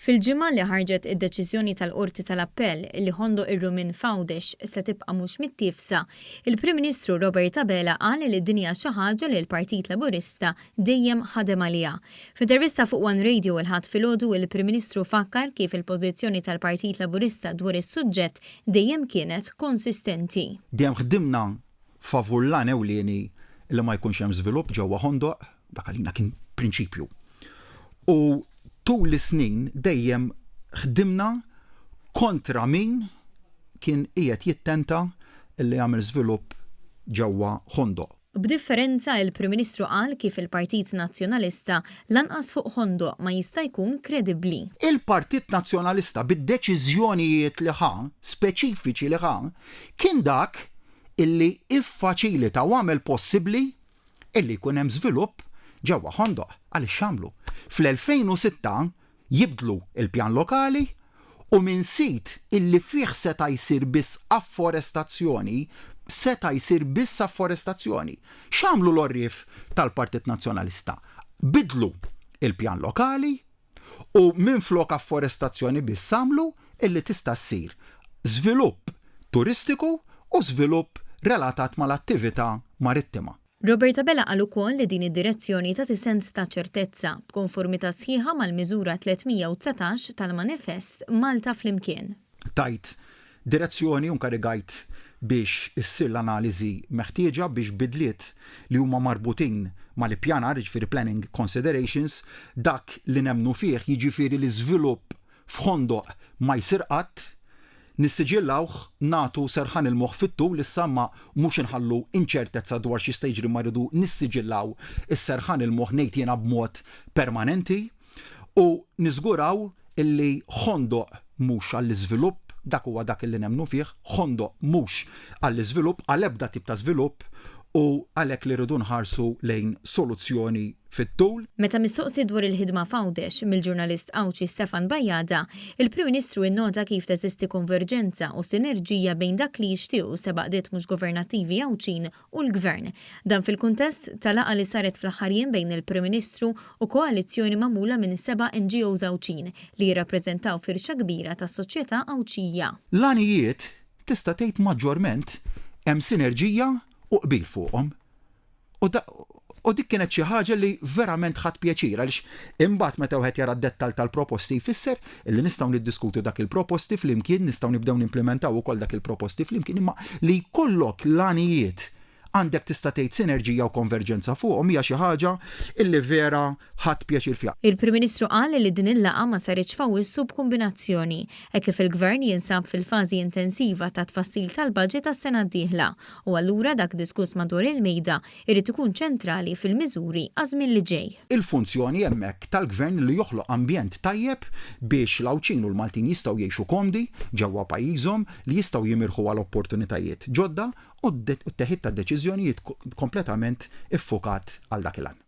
Fil-ġimgħa li ħarġet id-deċiżjoni tal-Qorti tal-Appell li Hondo Irrumin Fawdex se tibqa' mhux mittifsa, il-Prim Ministru Robert Abela qal li d-dinja xi ħaġa li l-Partit Laburista dejjem ħadem għaliha. F'intervista fuq One Radio il-ħadd filgħodu il-Prim Ministru fakkar kif il-pożizzjoni tal-Partit Laburista dwar is-suġġett dejjem kienet konsistenti. Dejjem ħdimna favur l-għan ewlieni li ma jkunx hemm żvilupp ġewwa Hondo, dak għalina kien prinċipju. U tul is-snin dejjem ħdimna kontra min kien qiegħed jittenta li jagħmel żvilupp ġewwa Hondo. B'differenza il-Prim Ministru qal kif il-Partit Nazzjonalista lanqas fuq Hondo ma jista' jkun kredibbli. Il-Partit Nazzjonalista bid-deċiżjonijiet li ħa, speċifiċi li ħa, kien dak illi iffaċilita u għamel possibbli illi jkun hemm żvilupp ġewwa Hondo għaliex xamlu. Fl-2006 jibdlu il-pjan lokali u minn sit illi fih seta' jsir biss afforestazzjoni, X'għamlu l-orrif tal-Partit Nazzjonalista? Bidlu il-pjan lokali u minflok afforestazzjoni biss għamlu illi tista' ssir żvilupp turistiku u żvilupp relatat mal-attività marittima. Robert Abela qal ukoll li din id-direzzjoni tagħti sens ta' ċertezza b'konformità sħiħa mal-miżura 319 tal-Manifest Malta flimkien. Tajt direzzjoni u nkarigajt biex issir l-analiżi meħtieġa biex bidliet li huma marbutin mal-ippjanar, jiġifieri planning considerations, dak li nemmnu fih jiġifieri li żvilupp f'Hondo ma jsir qatt, nissiġillawh nagħtu serħan il-moħħ fit-tul issa ma mhux inħallu inċertezza dwar xi jista' jiġri ma rridu nissiġillaw is-serħan il-moħħ ngħid jiena b'mod permanenti u niżguraw illi Hondo mhux għall-iżvilupp, dak huwa dak illi nemmnu fih, Hondo mhux għall-iżvilupp, għall-ebda tip ta' żvilupp u għalhekk li rridu nħarsu lejn soluzzjoni fit-tul. Meta mistoqsi dwar il-ħidma Fawdex mill-ġurnalist Awċi Stefan Bajjada, il-Prim Ministru innota kif teżisti konverġenza u sinerġija bejn dak li jixtiequ sebaqdiet mhux governattivi Awċin u l-Gvern. Dan fil-kuntest tal-laqgħa li saret fl-aħħar jiem bejn il-Prim Ministru u koalizzjoni magħmula minn 7 NGOs Awċin li jirrappreżentaw firxa kbira tas-soċjetà Awċija. L-għanijiet tista' tgħid maġġorment hemm sinerġija u qbil fuqhom. U dik kienet xi ħaġa li verament ħadd pjaċir għaliex imbagħad meta wieħed jara d-dettall tal-proposti jfisser illi nistgħu niddiskutu dak il-proposti flimkien, nistgħu nibdew nimplementaw ukoll dak il-proposti flimkien, imma li jkollok l-għanijiet għandek tista' tgħid sinerġija u konverġenza fuqhom hija xi ħaġa illi vera ħadd pjaċir fiha. Il-Prim Ministru qal li din il-laqgħa ma saritx fawissu b'kombinazzjoni hekk kif il-Gvern jinsab fil-fażi intensiva ta' tfassil tal-baġġet tas-sena d-dieħla u allura dak diskuss madwar il-mejda irid ikun ċentrali fil-miżuri għaż-żmien li ġej. Il-funzjoni hemmhekk tal-Gvern li joħloq ambjent tajjeb biex l-Awċin u l-Maltin jistgħu jgħixu komdi ġewwa pajjiżhom li jistgħu jimirħu għal opportunitajiet ġodda u t-teħid ta' deċiżjonijiet kompletament iffukat għal dak il-għan.